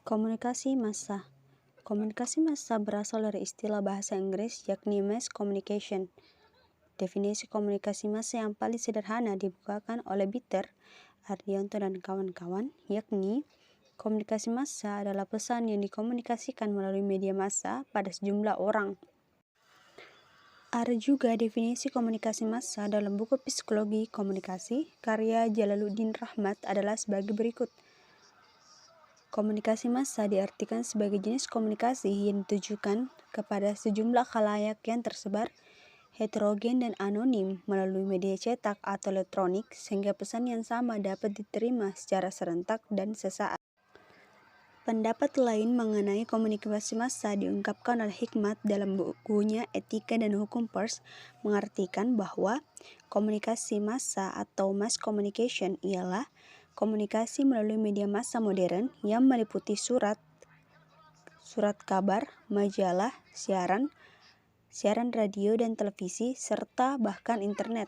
Komunikasi massa. Komunikasi massa berasal dari istilah bahasa Inggris yakni mass communication. Definisi komunikasi massa yang paling sederhana dibukakan oleh Bitter, Ardianto dan kawan-kawan, yakni komunikasi massa adalah pesan yang dikomunikasikan melalui media massa pada sejumlah orang. Ada juga definisi komunikasi massa dalam buku Psikologi Komunikasi karya Jalaluddin Rahmat adalah sebagai berikut. Komunikasi massa diartikan sebagai jenis komunikasi yang ditujukan kepada sejumlah khalayak yang tersebar, heterogen dan anonim melalui media cetak atau elektronik sehingga pesan yang sama dapat diterima secara serentak dan sesaat. Pendapat lain mengenai komunikasi massa diungkapkan oleh Hikmat dalam bukunya Etika dan Hukum Pers, mengartikan bahwa komunikasi massa atau mass communication ialah komunikasi melalui media massa modern yang meliputi surat kabar, majalah, siaran radio dan televisi, serta bahkan internet.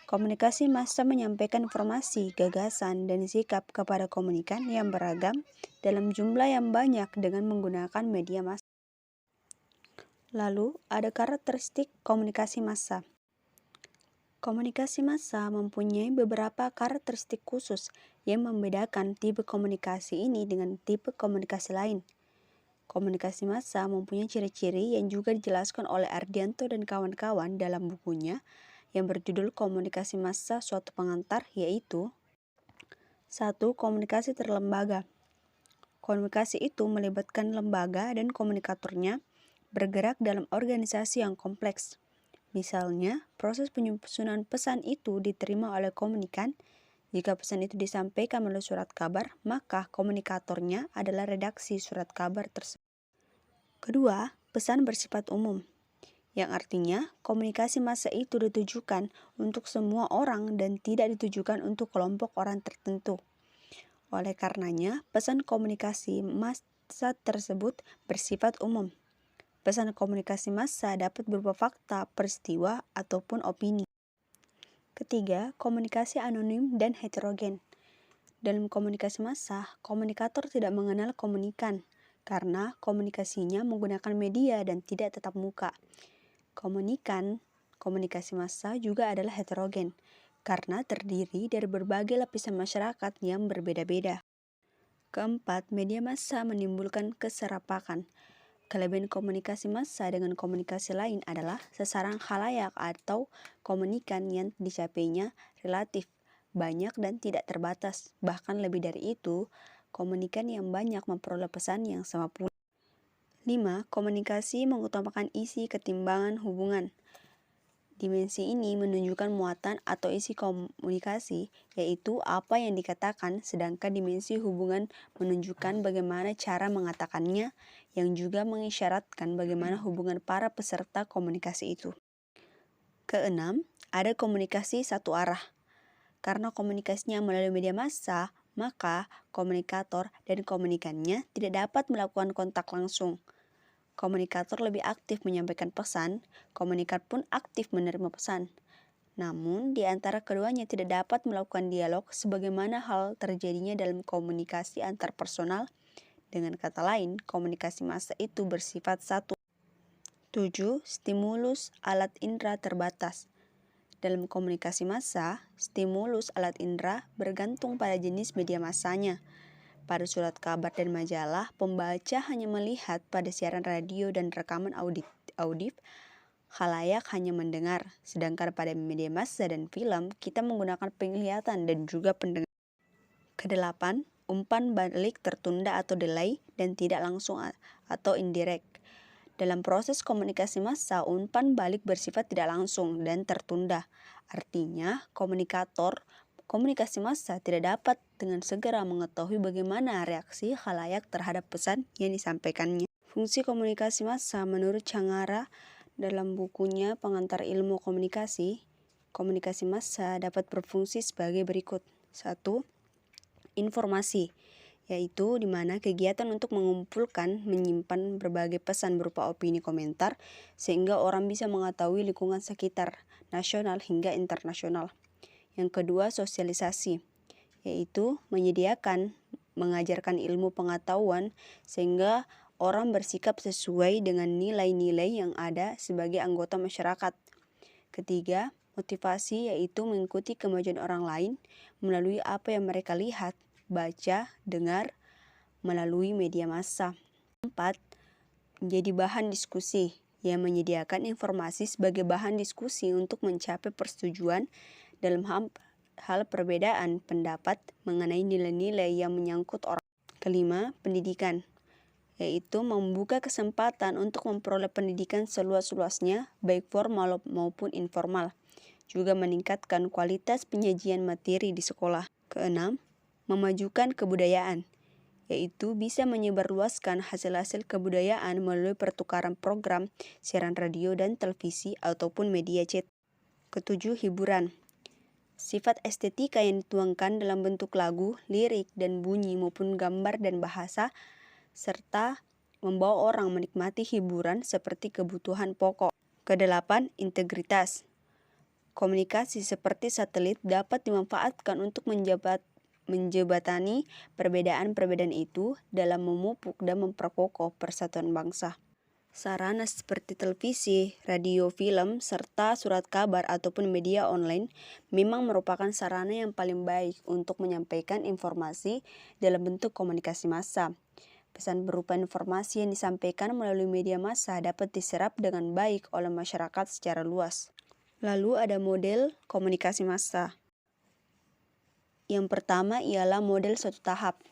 Komunikasi massa menyampaikan informasi, gagasan, dan sikap kepada komunikan yang beragam dalam jumlah yang banyak dengan menggunakan media massa. Lalu, ada karakteristik komunikasi massa. Komunikasi massa mempunyai beberapa karakteristik khusus yang membedakan tipe komunikasi ini dengan tipe komunikasi lain. Komunikasi massa mempunyai ciri-ciri yang juga dijelaskan oleh Ardianto dan kawan-kawan dalam bukunya yang berjudul Komunikasi Massa Suatu Pengantar, yaitu 1. Komunikasi terlembaga. Komunikasi itu melibatkan lembaga dan komunikatornya bergerak dalam organisasi yang kompleks. Misalnya, proses penyusunan pesan itu diterima oleh komunikan. Jika pesan itu disampaikan melalui surat kabar, maka komunikatornya adalah redaksi surat kabar tersebut. Kedua, pesan bersifat umum, yang artinya komunikasi massa itu ditujukan untuk semua orang dan tidak ditujukan untuk kelompok orang tertentu. Oleh karenanya, pesan komunikasi massa tersebut bersifat umum. Pesan komunikasi massa dapat berupa fakta, peristiwa, ataupun opini. Ketiga, komunikasi anonim dan heterogen. Dalam komunikasi massa, komunikator tidak mengenal komunikan karena komunikasinya menggunakan media dan tidak tatap muka. Komunikasi massa juga adalah heterogen karena terdiri dari berbagai lapisan masyarakat yang berbeda-beda. Keempat, media massa menimbulkan keserapakan. Kelebihan komunikasi massa dengan komunikasi lain adalah sasaran khalayak atau komunikan yang dicapainya relatif banyak dan tidak terbatas. Bahkan lebih dari itu, komunikan yang banyak memperoleh pesan yang sama pula. 5. Komunikasi mengutamakan isi ketimbangan hubungan. Dimensi ini menunjukkan muatan atau isi komunikasi, yaitu apa yang dikatakan, sedangkan dimensi hubungan menunjukkan bagaimana cara mengatakannya, yang juga mengisyaratkan bagaimana hubungan para peserta komunikasi itu. Keenam, ada komunikasi satu arah. Karena komunikasinya melalui media massa, maka komunikator dan komunikannya tidak dapat melakukan kontak langsung. Komunikator lebih aktif menyampaikan pesan, komunikan pun aktif menerima pesan. Namun, di antara keduanya tidak dapat melakukan dialog sebagaimana hal terjadinya dalam komunikasi antarpersonal. Dengan kata lain, komunikasi massa itu bersifat satu. 7. Stimulus alat indera terbatas. Dalam komunikasi massa, stimulus alat indera bergantung pada jenis media massanya. Pada surat kabar dan majalah, pembaca hanya melihat. Pada siaran radio dan rekaman audif, khalayak hanya mendengar. Sedangkan pada media massa dan film, kita menggunakan penglihatan dan juga pendengaran. Kedelapan, umpan balik tertunda atau delay dan tidak langsung atau indirect. Dalam proses komunikasi massa, umpan balik bersifat tidak langsung dan tertunda. Artinya, komunikasi massa tidak dapat dengan segera mengetahui bagaimana reaksi khalayak terhadap pesan yang disampaikannya. Fungsi komunikasi massa menurut Cangara dalam bukunya Pengantar Ilmu Komunikasi, komunikasi massa dapat berfungsi sebagai berikut. 1. Informasi, yaitu di mana kegiatan untuk mengumpulkan, menyimpan berbagai pesan berupa opini komentar sehingga orang bisa mengetahui lingkungan sekitar, nasional hingga internasional. Yang kedua, sosialisasi, yaitu menyediakan mengajarkan ilmu pengetahuan sehingga orang bersikap sesuai dengan nilai-nilai yang ada sebagai anggota masyarakat. Ketiga, motivasi yaitu mengikuti kemajuan orang lain melalui apa yang mereka lihat, baca, dengar melalui media massa. Keempat, menjadi bahan diskusi yang menyediakan informasi sebagai bahan diskusi untuk mencapai persetujuan dalam hal perbedaan pendapat mengenai nilai-nilai yang menyangkut orang. Kelima, pendidikan, yaitu membuka kesempatan untuk memperoleh pendidikan seluas-luasnya, baik formal maupun informal, juga meningkatkan kualitas penyajian materi di sekolah. Keenam, memajukan kebudayaan, yaitu bisa menyebarluaskan hasil-hasil kebudayaan melalui pertukaran program, siaran radio dan televisi ataupun media cetak. Ketujuh, hiburan. Sifat estetika yang dituangkan dalam bentuk lagu, lirik, dan bunyi maupun gambar dan bahasa, serta membawa orang menikmati hiburan seperti kebutuhan pokok. Kedelapan, integritas. Komunikasi seperti satelit dapat dimanfaatkan untuk menjebatani perbedaan-perbedaan itu dalam memupuk dan memperkokoh persatuan bangsa. Sarana seperti televisi, radio, film, serta surat kabar ataupun media online memang merupakan sarana yang paling baik untuk menyampaikan informasi dalam bentuk komunikasi massa. Pesan berupa informasi yang disampaikan melalui media massa dapat diserap dengan baik oleh masyarakat secara luas. Lalu ada model komunikasi massa. Yang pertama ialah model satu tahap.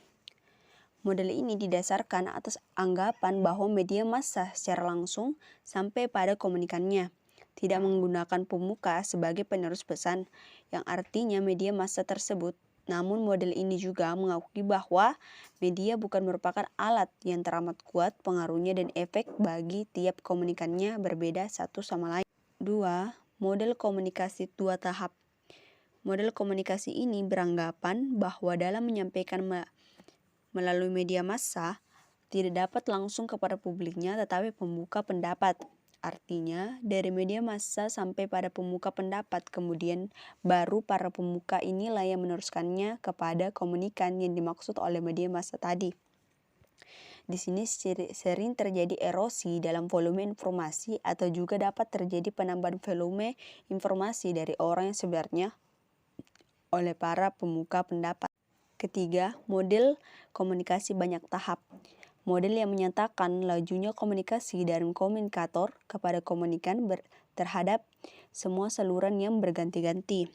Model ini didasarkan atas anggapan bahwa media massa secara langsung sampai pada komunikannya, tidak menggunakan pemuka sebagai penerus pesan, yang artinya media massa tersebut. Namun model ini juga mengakui bahwa media bukan merupakan alat yang teramat kuat pengaruhnya dan efek bagi tiap komunikannya berbeda satu sama lain. 2. Model komunikasi dua tahap. Model komunikasi ini beranggapan bahwa dalam menyampaikan melalui media massa tidak dapat langsung kepada publiknya tetapi pembuka pendapat. Artinya dari media massa sampai pada pembuka pendapat, kemudian baru para pemuka inilah yang meneruskannya kepada komunikan yang dimaksud oleh media massa tadi. Di sini sering terjadi erosi dalam volume informasi atau juga dapat terjadi penambahan volume informasi dari orang yang sebenarnya oleh para pemuka pendapat. Ketiga, model komunikasi banyak tahap. Model yang menyatakan lajunya komunikasi dari komunikator kepada komunikan terhadap semua saluran yang berganti-ganti.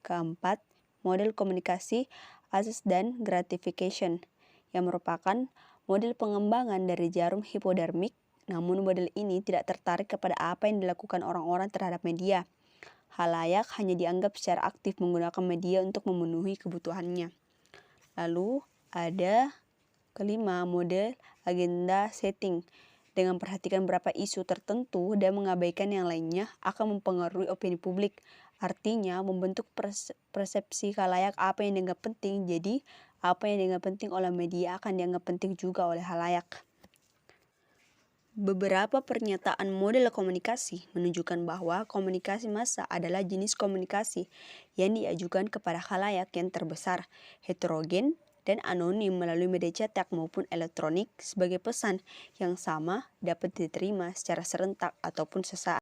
Keempat, model komunikasi access dan gratification, yang merupakan model pengembangan dari jarum hipodermik, namun model ini tidak tertarik kepada apa yang dilakukan orang-orang terhadap media. Khalayak hanya dianggap secara aktif menggunakan media untuk memenuhi kebutuhannya. Lalu ada kelima, model agenda setting. Dengan perhatikan beberapa isu tertentu dan mengabaikan yang lainnya akan mempengaruhi opini publik. Artinya membentuk persepsi khalayak apa yang dianggap penting, jadi apa yang dianggap penting oleh media akan dianggap penting juga oleh khalayak. Beberapa pernyataan model komunikasi menunjukkan bahwa komunikasi massa adalah jenis komunikasi yang diajukan kepada khalayak yang terbesar, heterogen, dan anonim melalui media cetak maupun elektronik sebagai pesan yang sama dapat diterima secara serentak ataupun sesaat.